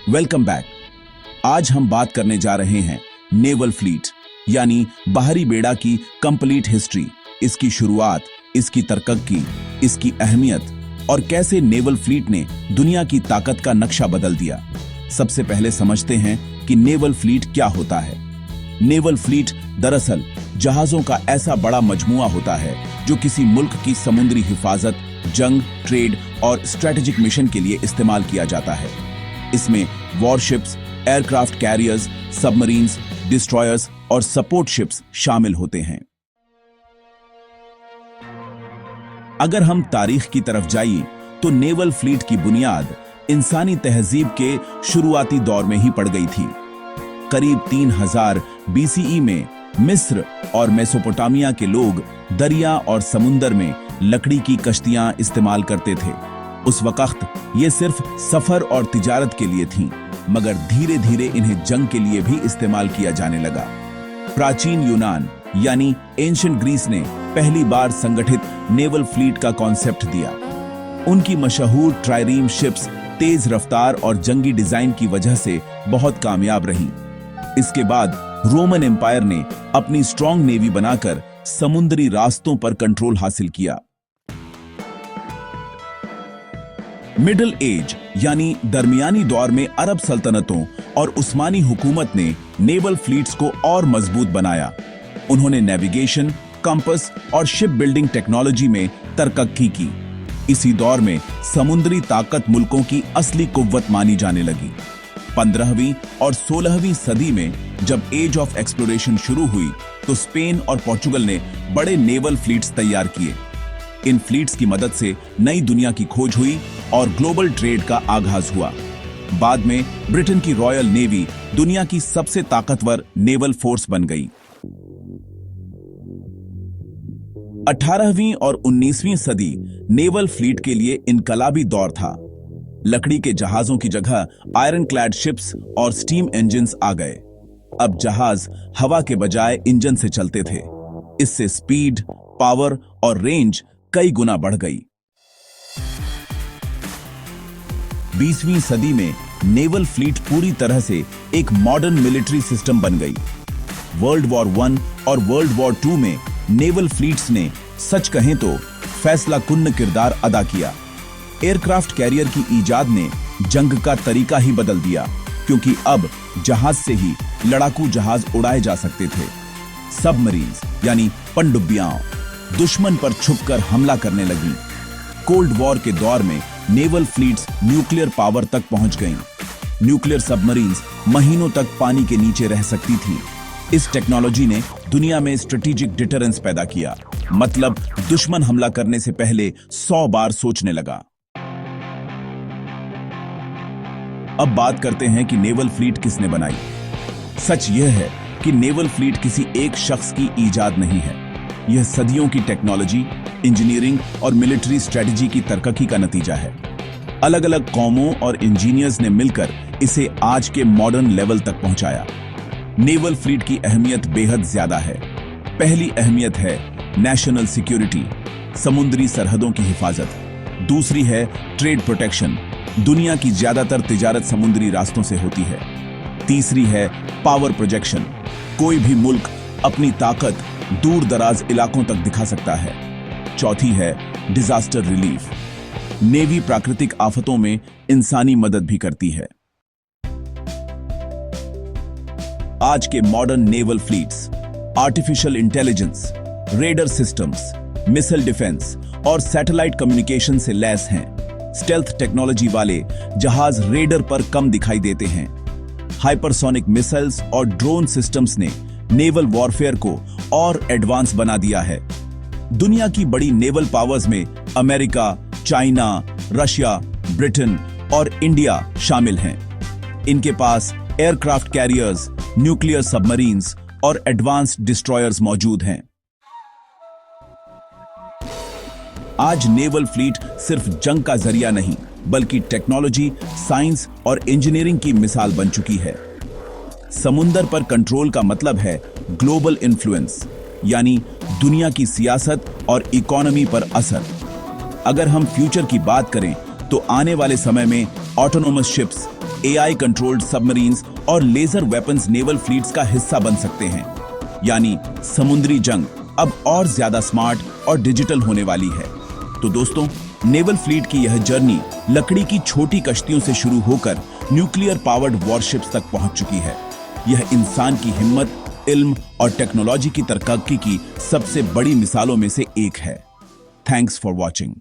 Welcome back. आज हम बात करने जा रहे हैं नेवल फ्लीट यानी बाहरी बेड़ा की कंप्लीट हिस्ट्री, इसकी शुरुआत, इसकी तरक्की, इसकी अहमियत और कैसे नेवल फ्लीट ने दुनिया की ताकत का नक्शा बदल दिया। सबसे पहले समझते हैं कि नेवल फ्लीट क्या होता है। नेवल फ्लीट दरअसल जहाजों का ऐसा बड़ा मजमुआ होता है जो किसी मुल्क की समुद्री हिफाजत, जंग, ट्रेड और स्ट्रेटेजिक मिशन के लिए इस्तेमाल किया जाता है। इसमें warships, aircraft carriers, submarines, destroyers और सपोर्ट शिप्स शामिल होते हैं। अगर हम तारीख की तरफ जाइए तो नेवल फ्लीट की बुनियाद इंसानी तहजीब के शुरुआती दौर में ही पड़ गई थी। करीब 3000 बीसीई में मिस्र और मेसोपोटामिया के लोग दरिया और समुंदर में लकड़ी की कश्तियां इस्तेमाल करते थे। उस वक्त ये सिर्फ सफर और तिजारत के लिए थीं, मगर धीरे धीरे इन्हें जंग के लिए भी इस्तेमाल किया जाने लगा। प्राचीन यूनान यानी एंशिएंट ग्रीस ने पहली बार संगठित नेवल फ्लीट का कॉन्सेप्ट दिया। उनकी मशहूर ट्राइरीम शिप्स तेज रफ्तार और जंगी डिजाइन की वजह से बहुत कामयाब रहीं। इसके बाद रोमन एम्पायर ने अपनी स्ट्रॉन्ग नेवी बनाकर समुद्री रास्तों पर कंट्रोल हासिल किया। मिडिल एज यानी दरमियानी दौर में अरब सल्तनतों और उस्मानी हुकूमत ने नेवल फ्लीट्स को और मजबूत बनाया। उन्होंने नेविगेशन, कंपास और शिप बिल्डिंग टेक्नोलॉजी में तरक्की की। इसी दौर में समुद्री ताकत मुल्कों की असली कुव्वत मानी जाने लगी। 15वीं और 16वीं सदी में जब एज ऑफ एक्सप्लोरेशन शुरू हुई तो स्पेन और पोर्चुगल ने बड़े नेवल फ्लीट्स तैयार किए। इन फ्लीट्स की मदद से नई दुनिया की खोज हुई और ग्लोबल ट्रेड का आगाज हुआ। बाद में ब्रिटेन की रॉयल नेवी दुनिया की सबसे ताकतवर नेवल फोर्स बन गई। 18वीं और 19वीं सदी नेवल फ्लीट के लिए इनकलाबी दौर था। लकड़ी के जहाजों की जगह आयरन क्लैड शिप्स और स्टीम इंजन्स आ गए। अब जहाज हवा के बजाय इंजन से चलते थे। इससे स्पीड, पावर और रेंज कई गुना बढ़ गई। 20वीं सदी में नेवल फ्लीट पूरी तरह से एक मॉडर्न मिलिट्री सिस्टम बन गई। वर्ल्ड वॉर 1 और वर्ल्ड वॉर 2 में नेवल फ्लीट्स ने सच कहें तो फैसला कुन्न किरदार अदा किया। एयरक्राफ्ट कैरियर की ईजाद ने जंग का तरीका ही बदल दिया, क्योंकि अब जहाज से ही लड़ाकू जहाज उड़ाए जा सकते थे। सबमरीन्स यानी पनडुब्बियां दुश्मन पर छुपकर हमला करने लगी। कोल्ड वॉर के दौर में नेवल फ्लीट्स न्यूक्लियर पावर तक पहुंच गईं। न्यूक्लियर सबमरीन्स महीनों तक पानी के नीचे रह सकती थी। इस टेक्नोलॉजी ने दुनिया में स्ट्रेटेजिक डिटरेंस पैदा किया, मतलब दुश्मन हमला करने से पहले 100 बार सोचने लगा। अब बात करते हैं कि नेवल फ्लीट किसने बनाई। सच यह है कि नेवल फ्लीट किसी एक शख्स की ईजाद नहीं है। यह सदियों की टेक्नोलॉजी, इंजीनियरिंग और मिलिट्री स्ट्रेटजी की तरक्की का नतीजा है। अलग अलग कौमों और इंजीनियर्स ने मिलकर इसे आज के मॉडर्न लेवल तक पहुंचाया। नेवल फ्लीट की अहमियत बेहद ज्यादा है। पहली अहमियत है नेशनल सिक्योरिटी, समुद्री सरहदों की हिफाजत। दूसरी है ट्रेड प्रोटेक्शन, दुनिया की ज्यादातर तिजारत समुद्री रास्तों से होती है। तीसरी है पावर प्रोजेक्शन, कोई भी मुल्क अपनी ताकत दूर दराज इलाकों तक दिखा सकता है। चौथी है डिजास्टर रिलीफ, नेवी प्राकृतिक आफतों में इंसानी मदद भी करती है। आज के modern naval fleets artificial intelligence, raider systems, missile defence और सैटेलाइट कम्युनिकेशन से लैस हैं। स्टेल्थ टेक्नोलॉजी वाले जहाज रेडर पर कम दिखाई देते हैं। हाइपरसोनिक मिसाइल्स और ड्रोन सिस्टम्स ने नेवल वॉरफेयर को और एडवांस बना दिया है। दुनिया की बड़ी नेवल पावर्स में अमेरिका, चाइना, रशिया, ब्रिटेन और इंडिया शामिल हैं। इनके पास एयरक्राफ्ट कैरियर्स, न्यूक्लियर सबमरीन्स और एडवांस्ड डिस्ट्रॉयर्स मौजूद हैं। आज नेवल फ्लीट सिर्फ जंग का जरिया नहीं, बल्कि टेक्नोलॉजी, साइंस और इंजीनियरिंग की मिसाल बन चुकी है। समुंदर पर कंट्रोल का मतलब है ग्लोबल इन्फ्लुएंस, यानी दुनिया की सियासत और इकोनॉमी पर असर। अगर हम फ्यूचर की बात करें तो आने वाले समय में autonomous ships, AI controlled submarines और लेजर वेपन्स नेवल फ्लीट्स का हिस्सा बन सकते हैं। यानी समुद्री जंग अब और ज्यादा स्मार्ट और डिजिटल होने वाली है। तो दोस्तों, नेवल फ्लीट की यह जर्नी लकड़ी की छोटी कश्तियों से शुरू होकर न्यूक्लियर पावर्ड वॉरशिप्स तक पहुंच चुकी है। यह इंसान की हिम्मत, इल्म और टेक्नोलॉजी की तरक्की की सबसे बड़ी मिसालों में से एक है। Thanks for watching.